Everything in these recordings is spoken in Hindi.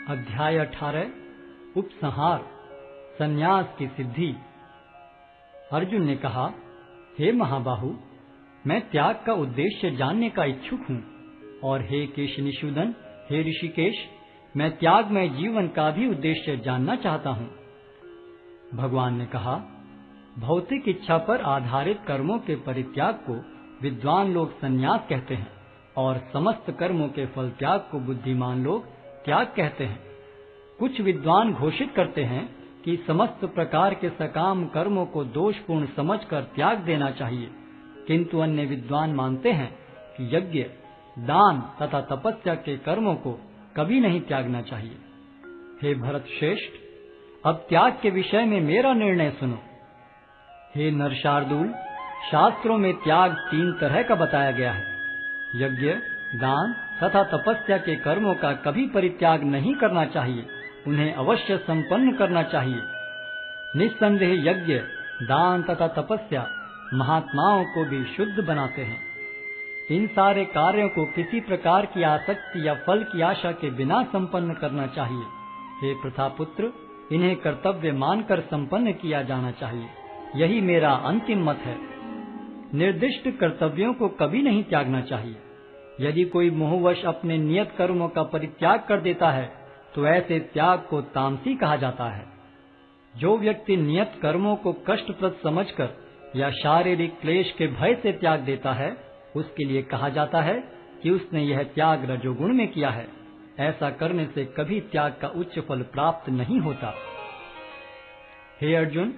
अध्याय 18 उपसंहार संन्यास की सिद्धि। अर्जुन ने कहा, हे महाबाहु, मैं त्याग का उद्देश्य जानने का इच्छुक हूँ, और हे केशनिषूदन, हे ऋषिकेश, मैं त्यागमय जीवन का भी उद्देश्य जानना चाहता हूँ। भगवान ने कहा, भौतिक इच्छा पर आधारित कर्मों के परित्याग को विद्वान लोग संन्यास कहते हैं, और समस्त कर्मों के फल त्याग को बुद्धिमान लोग त्याग कहते हैं। कुछ विद्वान घोषित करते हैं कि समस्त प्रकार के सकाम कर्मों को दोषपूर्ण समझकर त्याग देना चाहिए, किंतु अन्य विद्वान मानते हैं कि यज्ञ, दान तथा तपस्या के कर्मों को कभी नहीं त्यागना चाहिए। हे भरत श्रेष्ठ, अब त्याग के विषय में मेरा निर्णय सुनो। हे नरशार्दूल, शास्त्रों में त्याग 3 तरह का बताया गया है। यज्ञ, दान तथा तपस्या के कर्मों का कभी परित्याग नहीं करना चाहिए, उन्हें अवश्य संपन्न करना चाहिए। निस्संदेह यज्ञ, दान तथा तपस्या महात्माओं को भी शुद्ध बनाते हैं। इन सारे कार्यों को किसी प्रकार की आसक्ति या फल की आशा के बिना संपन्न करना चाहिए। हे प्रथापुत्र, इन्हें कर्तव्य मानकर संपन्न किया जाना चाहिए, यही मेरा अंतिम मत है। निर्दिष्ट कर्तव्यों को कभी नहीं त्यागना चाहिए। यदि कोई मोहवश अपने नियत कर्मों का परित्याग कर देता है तो ऐसे त्याग को तामसी कहा जाता है। जो व्यक्ति नियत कर्मों को कष्टप्रद समझकर या शारीरिक क्लेश के भय से त्याग देता है, उसके लिए कहा जाता है कि उसने यह त्याग रजोगुण में किया है। ऐसा करने से कभी त्याग का उच्च फल प्राप्त नहीं होता। हे अर्जुन,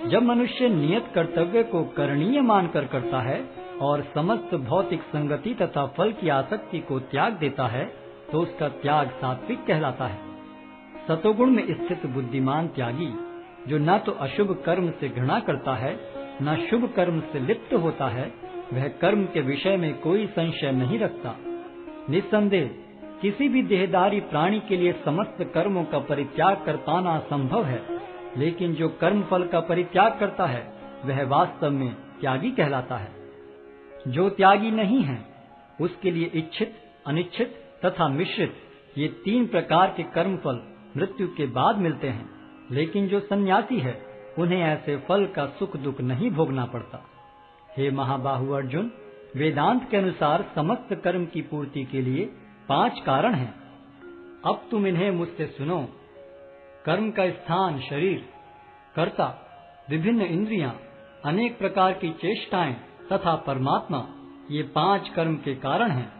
जब मनुष्य नियत कर्तव्य को करणीय मानकर करता है और समस्त भौतिक संगति तथा फल की आसक्ति को त्याग देता है, तो उसका त्याग सात्विक कहलाता है। सतोगुण में स्थित बुद्धिमान त्यागी, जो न तो अशुभ कर्म से घृणा करता है, न शुभ कर्म से लिप्त होता है, वह कर्म के विषय में कोई संशय नहीं रखता। निस्संदेह किसी भी देहधारी प्राणी के लिए समस्त कर्मों का परित्याग कर पाना संभव है, लेकिन जो कर्म फल का परित्याग करता है वह वास्तव में त्यागी कहलाता है। जो त्यागी नहीं है, उसके लिए इच्छित, अनिच्छित तथा मिश्रित ये 3 प्रकार के कर्म फल मृत्यु के बाद मिलते हैं, लेकिन जो सन्यासी है उन्हें ऐसे फल का सुख दुख नहीं भोगना पड़ता। हे महाबाहु अर्जुन, वेदांत के अनुसार समस्त कर्म की पूर्ति के लिए 5 कारण हैं। अब तुम इन्हें मुझसे सुनो। कर्म का स्थान शरीर, कर्ता, विभिन्न इंद्रियां, अनेक प्रकार की चेष्टाएं तथा परमात्मा, ये 5 कर्म के कारण हैं।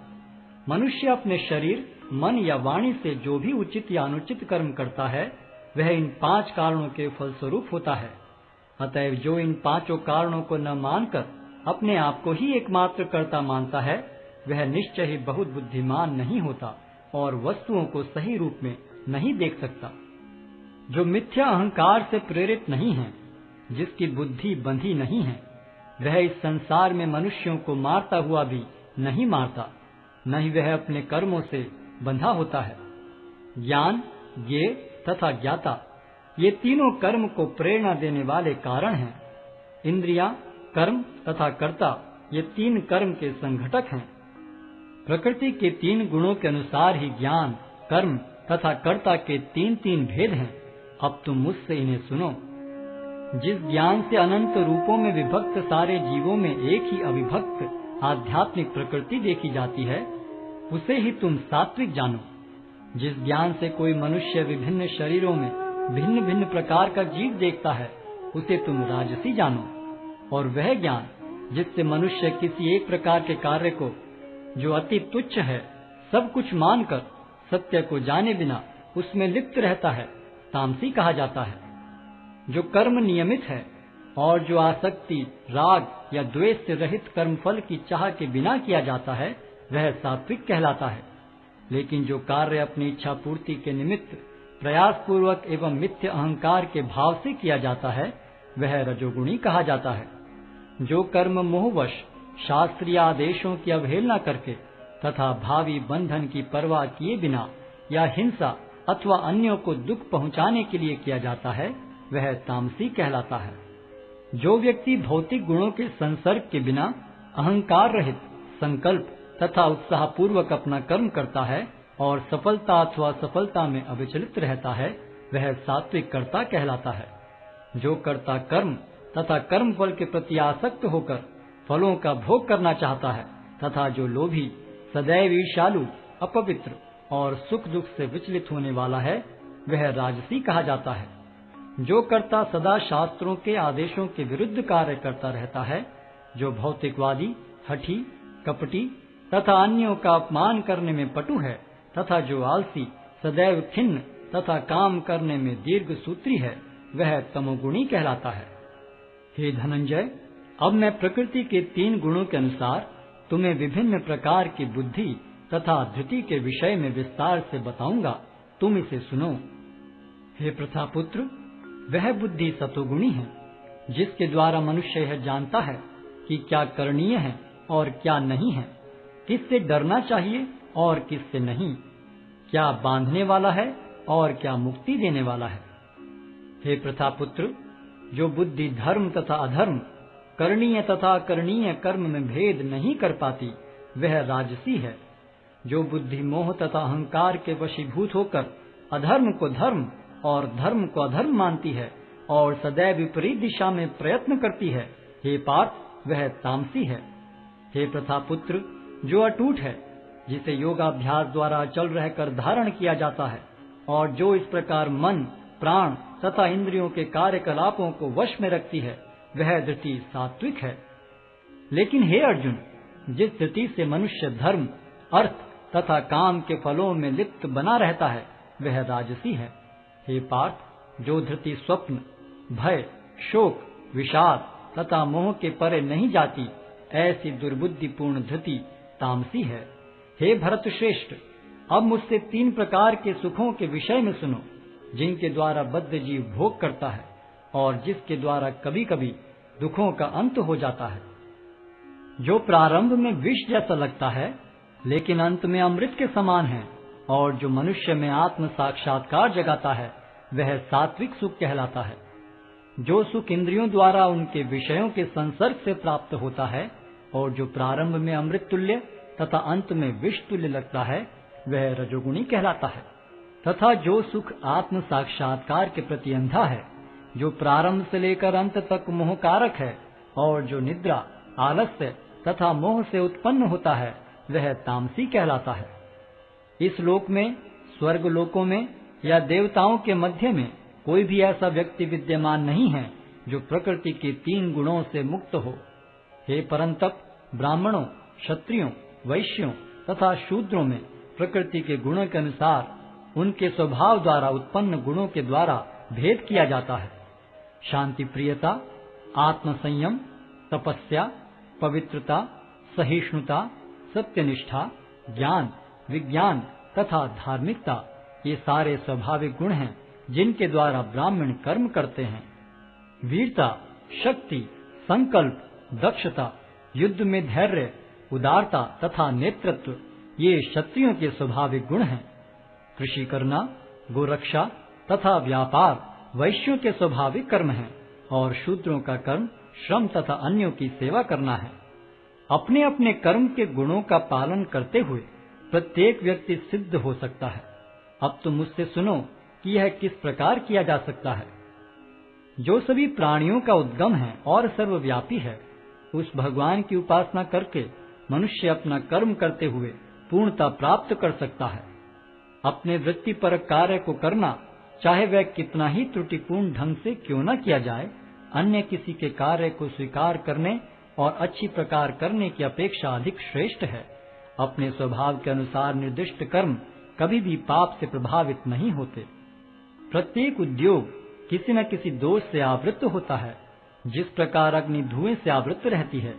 मनुष्य अपने शरीर, मन या वाणी से जो भी उचित या अनुचित कर्म करता है, वह इन 5 कारणों के फलस्वरूप होता है। अतएव जो इन 5 कारणों को न मानकर अपने आप को ही एकमात्र कर्ता मानता है, वह निश्चय ही बहुत बुद्धिमान नहीं होता और वस्तुओं को सही रूप में नहीं देख सकता। जो मिथ्या अहंकार से प्रेरित नहीं है, जिसकी बुद्धि बंधी नहीं है, वह इस संसार में मनुष्यों को मारता हुआ भी नहीं मारता, न ही वह अपने कर्मों से बंधा होता है। ज्ञान, ज्ञेय तथा ज्ञाता, ये तीनों कर्म को प्रेरणा देने वाले कारण हैं। इंद्रियां, कर्म तथा कर्ता, ये 3 कर्म के संघटक हैं। प्रकृति के 3 गुणों के अनुसार ही ज्ञान, कर्म तथा कर्ता के 3 भेद हैं। अब तुम मुझसे इन्हें सुनो। जिस ज्ञान से अनंत रूपों में विभक्त सारे जीवों में एक ही अविभक्त आध्यात्मिक प्रकृति देखी जाती है, उसे ही तुम सात्विक जानो। जिस ज्ञान से कोई मनुष्य विभिन्न शरीरों में भिन्न भिन्न प्रकार का जीव देखता है, उसे तुम राजसी जानो। और वह ज्ञान जिससे मनुष्य किसी एक प्रकार के कार्य को, जो अति तुच्छ है, सब कुछ मानकर सत्य को जाने बिना उसमें लिप्त रहता है, तामसी कहा जाता है। जो कर्म नियमित है और जो आसक्ति, राग या द्वेष से रहित कर्मफल की चाह के बिना किया जाता है, वह सात्विक कहलाता है। लेकिन जो कार्य अपनी इच्छा पूर्ति के निमित्त प्रयास पूर्वक एवं मिथ्य अहंकार के भाव से किया जाता है, वह रजोगुणी कहा जाता है। जो कर्म मोहवश शास्त्रीय आदेशों की अवहेलना करके तथा भावी बंधन की परवाह किए बिना या हिंसा अथवा अन्यों को दुख पहुंचाने के लिए किया जाता है, वह तामसी कहलाता है। जो व्यक्ति भौतिक गुणों के संसर्ग के बिना अहंकार रहित संकल्प तथा उत्साह पूर्वक अपना कर्म करता है, और सफलता अथवा सफलता में अविचलित रहता है, वह सात्विक कर्ता कहलाता है। जो कर्ता कर्म तथा कर्म फल के प्रति आसक्त होकर फलों का भोग करना चाहता है तथा जो लोभी, सदैव ईर्ष्यालु, अपवित्र और सुख दुख से विचलित होने वाला है, वह राजसी कहा जाता है। जो कर्ता सदा शास्त्रों के आदेशों के विरुद्ध कार्य करता रहता है, जो भौतिकवादी, हठी, कपटी तथा अन्यों का अपमान करने में पटु है तथा जो आलसी, सदैव खिन्न तथा काम करने में दीर्घ सूत्री है, वह तमोगुणी कहलाता है। हे धनंजय, अब मैं प्रकृति के 3 गुणों के अनुसार तुम्हें विभिन्न प्रकार की बुद्धि तथा धृति के विषय में विस्तार से बताऊंगा, तुम इसे सुनो। हे प्रथापुत्र, वह बुद्धि सतोगुणी है, जिसके द्वारा मनुष्य यह जानता है कि क्या करणीय है और क्या नहीं है, किससे डरना चाहिए और किससे नहीं, क्या बांधने वाला है और क्या मुक्ति देने वाला है। हे प्रथापुत्र, जो बुद्धि धर्म तथा अधर्म, करणीय तथा अकरणीय कर्म में भेद नहीं कर पाती, वह राजसी है। जो बुद्धि मोह तथा अहंकार के वशीभूत होकर अधर्म को धर्म और धर्म को अधर्म मानती है और सदैव विपरीत दिशा में प्रयत्न करती है, हे पार्थ, वह तामसी है। हे प्रथापुत्र, जो अटूट है, जिसे योगाभ्यास द्वारा अचल रहकर धारण किया जाता है और जो इस प्रकार मन, प्राण तथा इंद्रियों के कार्यकलापों को वश में रखती है, वह धृति सात्विक है। लेकिन हे अर्जुन, जिस धृति से मनुष्य धर्म, अर्थ तथा काम के फलों में लिप्त बना रहता है, वह राजसी है। हे पार्थ, जो धृति स्वप्न, भय, शोक, विषाद तथा मोह के परे नहीं जाती, ऐसी दुर्बुद्धिपूर्ण धृति तामसी है। हे भरत श्रेष्ठ, अब मुझसे 3 प्रकार के सुखों के विषय में सुनो, जिनके द्वारा बद्ध जीव भोग करता है और जिसके द्वारा कभी कभी दुखों का अंत हो जाता है। जो प्रारंभ में विष जैसा लगता है, लेकिन अंत में अमृत के समान है, और जो मनुष्य में आत्म साक्षात्कार जगाता है, वह सात्विक सुख कहलाता है। जो सुख इंद्रियों द्वारा उनके विषयों के संसर्ग से प्राप्त होता है और जो प्रारंभ में अमृत तुल्य तथा अंत में विष तुल्य लगता है, वह रजोगुणी कहलाता है। तथा जो सुख आत्म साक्षात्कार के प्रति अंधा है, जो प्रारंभ से लेकर अंत तक मोहकारक है और जो निद्रा, आलस्य तथा मोह से उत्पन्न होता है, वह तामसी कहलाता है। इस लोक में, स्वर्ग लोकों में या देवताओं के मध्य में कोई भी ऐसा व्यक्ति विद्यमान नहीं है जो प्रकृति के 3 गुणों से मुक्त हो। हे परंतप, ब्राह्मणों, क्षत्रियों, वैश्यों तथा शूद्रों में प्रकृति के गुणों के अनुसार उनके स्वभाव द्वारा उत्पन्न गुणों के द्वारा भेद किया जाता है। शांति प्रियता, आत्म संयम, तपस्या, पवित्रता, सहिष्णुता, सत्यनिष्ठा, ज्ञान, विज्ञान तथा धार्मिकता, ये सारे स्वाभाविक गुण हैं जिनके द्वारा ब्राह्मण कर्म करते हैं। वीरता, शक्ति, संकल्प, दक्षता, युद्ध में धैर्य, उदारता तथा नेतृत्व, ये क्षत्रियों के स्वाभाविक गुण हैं। कृषि करना, गोरक्षा तथा व्यापार वैश्यों के स्वाभाविक कर्म हैं और शूद्रों का कर्म श्रम तथा अन्यों की सेवा करना है। अपने अपने कर्म के गुणों का पालन करते हुए प्रत्येक व्यक्ति सिद्ध हो सकता है। अब तुम मुझसे सुनो कि यह किस प्रकार किया जा सकता है। जो सभी प्राणियों का उद्गम है और सर्वव्यापी है, उस भगवान की उपासना करके मनुष्य अपना कर्म करते हुए पूर्णता प्राप्त कर सकता है। अपने वृत्तिपरक कार्य को करना, चाहे वह कितना ही त्रुटिपूर्ण ढंग से क्यों न किया जाए, अन्य किसी के कार्य को स्वीकार करने और अच्छी प्रकार करने की अपेक्षा अधिक श्रेष्ठ है। अपने स्वभाव के अनुसार निर्दिष्ट कर्म कभी भी पाप से प्रभावित नहीं होते। प्रत्येक उद्योग किसी न किसी दोष से आवृत होता है, जिस प्रकार अग्नि धुएं से आवृत रहती है।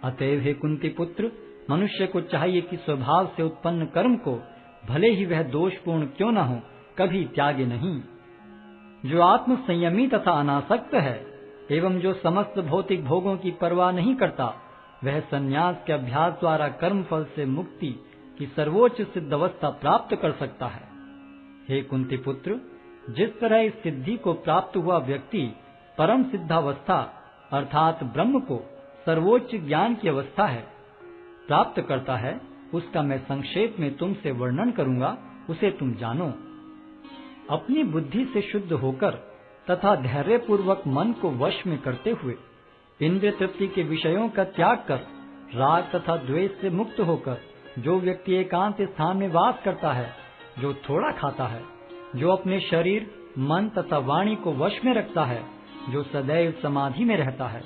अतएव हे कुंती पुत्र, मनुष्य को चाहिए कि स्वभाव से उत्पन्न कर्म को, भले ही वह दोषपूर्ण क्यों न हो, कभी त्यागे नहीं। जो आत्म संयमी तथा अनासक्त है एवं जो समस्त भौतिक भोगों की परवाह नहीं करता, वह संन्यास के अभ्यास द्वारा कर्म फल से मुक्ति की सर्वोच्च सिद्ध अवस्था प्राप्त कर सकता है। हे कुंती पुत्र, जिस तरह इस सिद्धि को प्राप्त हुआ व्यक्ति परम सिद्धावस्था अर्थात ब्रह्म को सर्वोच्च ज्ञान की अवस्था है प्राप्त करता है, उसका मैं संक्षेप में तुमसे वर्णन करूंगा, उसे तुम जानो। अपनी बुद्धि से शुद्ध होकर तथा धैर्यपूर्वक मन को वश में करते हुए इंद्रिय तृप्ति के विषयों का त्याग कर राग तथा द्वेष से मुक्त होकर जो व्यक्ति एकांत स्थान में वास करता है, जो थोड़ा खाता है, जो अपने शरीर, मन तथा वाणी को वश में रखता है, जो सदैव समाधि में रहता है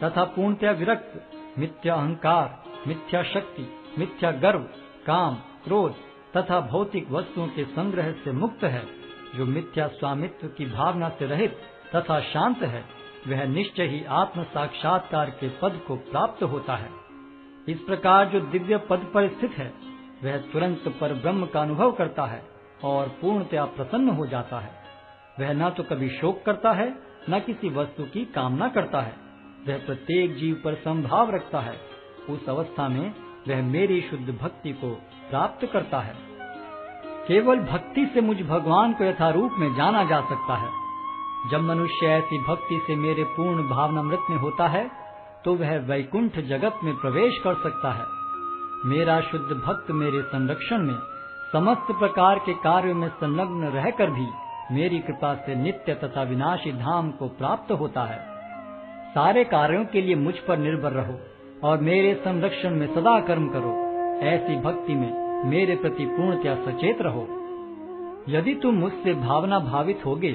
तथा पूर्णतया विरक्त, मिथ्या अहंकार, मिथ्या शक्ति, मिथ्या गर्व, काम, क्रोध तथा भौतिक वस्तुओं के संग्रह से मुक्त है, जो मिथ्या स्वामित्व की भावना से रहित तथा शांत है, वह निश्चय ही आत्म साक्षात्कार के पद को प्राप्त होता है। इस प्रकार जो दिव्य पद पर स्थित है, वह तुरंत पर ब्रह्म का अनुभव करता है और पूर्णतया प्रसन्न हो जाता है। वह न तो कभी शोक करता है, न किसी वस्तु की कामना करता है। वह प्रत्येक जीव पर संभाव रखता है। उस अवस्था में वह मेरी शुद्ध भक्ति को प्राप्त करता है। केवल भक्ति से मुझ भगवान को यथारूप में जाना जा सकता है। जब मनुष्य ऐसी भक्ति से मेरे पूर्ण भावनामृत में होता है, तो वह वैकुंठ जगत में प्रवेश कर सकता है। मेरा शुद्ध भक्त मेरे संरक्षण में समस्त प्रकार के कार्यों में संलग्न रहकर भी मेरी कृपा से नित्य तथा विनाशी धाम को प्राप्त होता है। सारे कार्यों के लिए मुझ पर निर्भर रहो और मेरे संरक्षण में सदा कर्म करो। ऐसी भक्ति में मेरे प्रति पूर्णतया सचेत रहो। यदि तुम मुझसे भावना भावित होगे,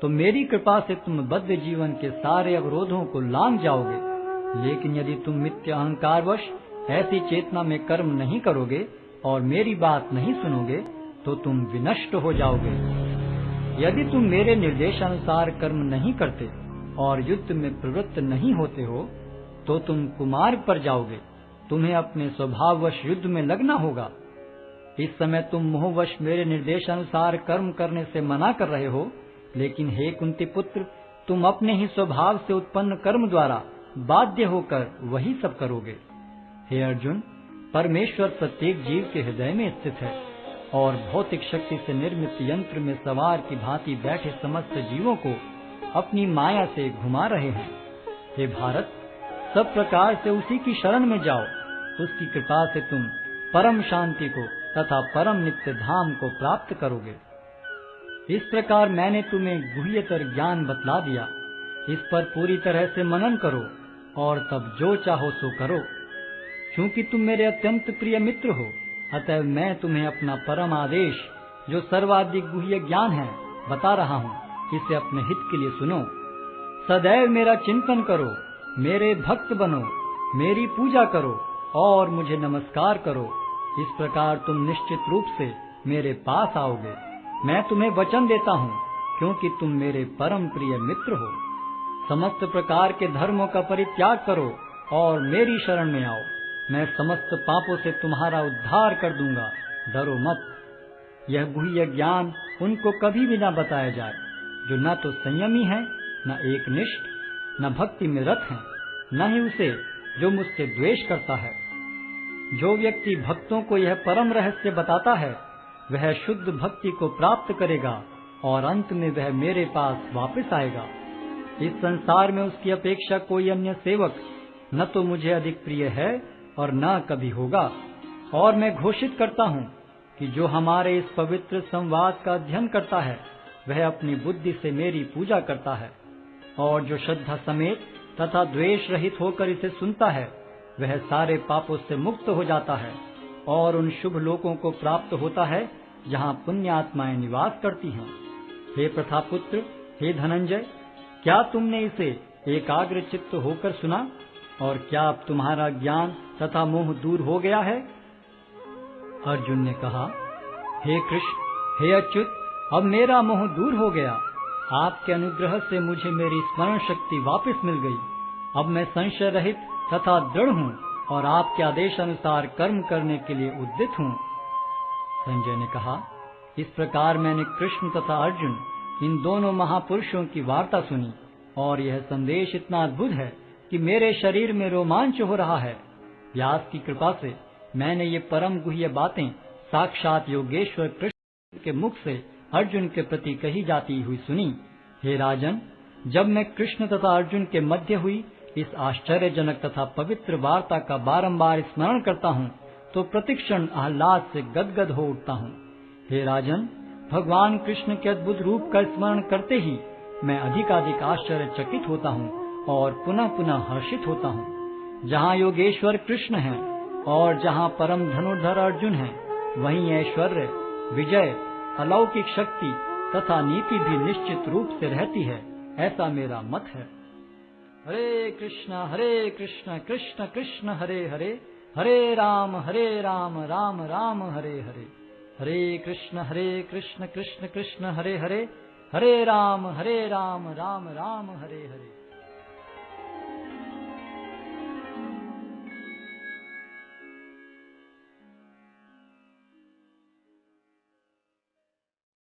तो मेरी कृपा से तुम बद्ध जीवन के सारे अवरोधों को लांघ जाओगे। लेकिन यदि तुम मिथ्या अहंकारवश ऐसी चेतना में कर्म नहीं करोगे और मेरी बात नहीं सुनोगे, तो तुम विनष्ट हो जाओगे। यदि तुम मेरे निर्देशानुसार कर्म नहीं करते और युद्ध में प्रवृत्त नहीं होते हो, तो तुम कुमार्ग पर जाओगे। तुम्हें अपने स्वभाववश युद्ध में लगना होगा। इस समय तुम मोहवश मेरे निर्देशानुसार कर्म करने से मना कर रहे हो, लेकिन हे कुंती पुत्र, तुम अपने ही स्वभाव से उत्पन्न कर्म द्वारा बाध्य होकर वही सब करोगे। हे अर्जुन, परमेश्वर प्रत्येक जीव के हृदय में स्थित है और भौतिक शक्ति से निर्मित यंत्र में सवार की भांति बैठे समस्त जीवों को अपनी माया से घुमा रहे हैं। हे भारत, सब प्रकार से उसी की शरण में जाओ। उसकी कृपा से तुम परम शांति को तथा परम नित्य धाम को प्राप्त करोगे। इस प्रकार मैंने तुम्हें गुह्यतर ज्ञान बतला दिया। इस पर पूरी तरह से मनन करो और तब जो चाहो सो करो। क्योंकि तुम मेरे अत्यंत प्रिय मित्र हो, अतः मैं तुम्हें अपना परम आदेश, जो सर्वाधिक गुह्य ज्ञान है, बता रहा हूँ। इसे अपने हित के लिए सुनो। सदैव मेरा चिंतन करो, मेरे भक्त बनो, मेरी पूजा करो और मुझे नमस्कार करो। इस प्रकार तुम निश्चित रूप से मेरे पास आओगे। मैं तुम्हें वचन देता हूँ, क्योंकि तुम मेरे परम प्रिय मित्र हो। समस्त प्रकार के धर्मों का परित्याग करो और मेरी शरण में आओ। मैं समस्त पापों से तुम्हारा उद्धार कर दूंगा। डरो मत। यह गुह्य ज्ञान उनको कभी भी न बताया जाए जो न तो संयमी है, न एकनिष्ठ, न भक्ति में रत है, न ही उसे जो मुझसे द्वेष करता है। जो व्यक्ति भक्तों को यह परम रहस्य बताता है, वह शुद्ध भक्ति को प्राप्त करेगा और अंत में वह मेरे पास वापस आएगा। इस संसार में उसकी अपेक्षा कोई अन्य सेवक न तो मुझे अधिक प्रिय है और न कभी होगा। और मैं घोषित करता हूँ कि जो हमारे इस पवित्र संवाद का अध्ययन करता है, वह अपनी बुद्धि से मेरी पूजा करता है, और जो श्रद्धा समेत तथा द्वेष रहित होकर इसे सुनता है, वह सारे पापों से मुक्त हो जाता है और उन शुभ लोकों को प्राप्त होता है जहाँ पुण्य आत्माएं निवास करती हैं। हे प्रथापुत्र, हे धनंजय, क्या तुमने इसे एकाग्र चित्त होकर सुना? और क्या अब तुम्हारा ज्ञान तथा मोह दूर हो गया है? अर्जुन ने कहा, हे कृष्ण, हे अच्युत, अब मेरा मोह दूर हो गया। आपके अनुग्रह से मुझे मेरी स्मरण शक्ति वापस मिल गई। अब मैं संशय रहित तथा दृढ़ हूँ और आपके आदेश अनुसार कर्म करने के लिए उद्यत हूँ। संजय ने कहा, इस प्रकार मैंने कृष्ण तथा अर्जुन इन दोनों महापुरुषों की वार्ता सुनी, और यह संदेश इतना अद्भुत है कि मेरे शरीर में रोमांच हो रहा है। व्यास की कृपा से मैंने ये परम गुह्य बातें साक्षात योगेश्वर कृष्ण के मुख से अर्जुन के प्रति कही जाती हुई सुनी। हे राजन, जब मैं कृष्ण तथा अर्जुन के मध्य हुई इस आश्चर्यजनक तथा पवित्र वार्ता का बारंबार स्मरण करता हूँ, तो प्रतिक्षण आह्लाद से गदगद हो उठता हूँ। हे राजन, भगवान कृष्ण के अद्भुत रूप का स्मरण करते ही मैं अधिकाधिक आश्चर्यचकित होता हूँ और पुनः पुनः हर्षित होता हूँ। जहाँ योगेश्वर कृष्ण हैं और जहाँ परम धनुर्धर अर्जुन हैं, वहीं ऐश्वर्य, विजय, अलौकिक शक्ति तथा नीति भी निश्चित रूप से रहती है, ऐसा मेरा मत है। हरे कृष्ण कृष्ण कृष्ण हरे हरे, हरे राम राम राम हरे हरे। हरे कृष्ण कृष्ण कृष्ण हरे हरे, हरे राम राम राम हरे हरे।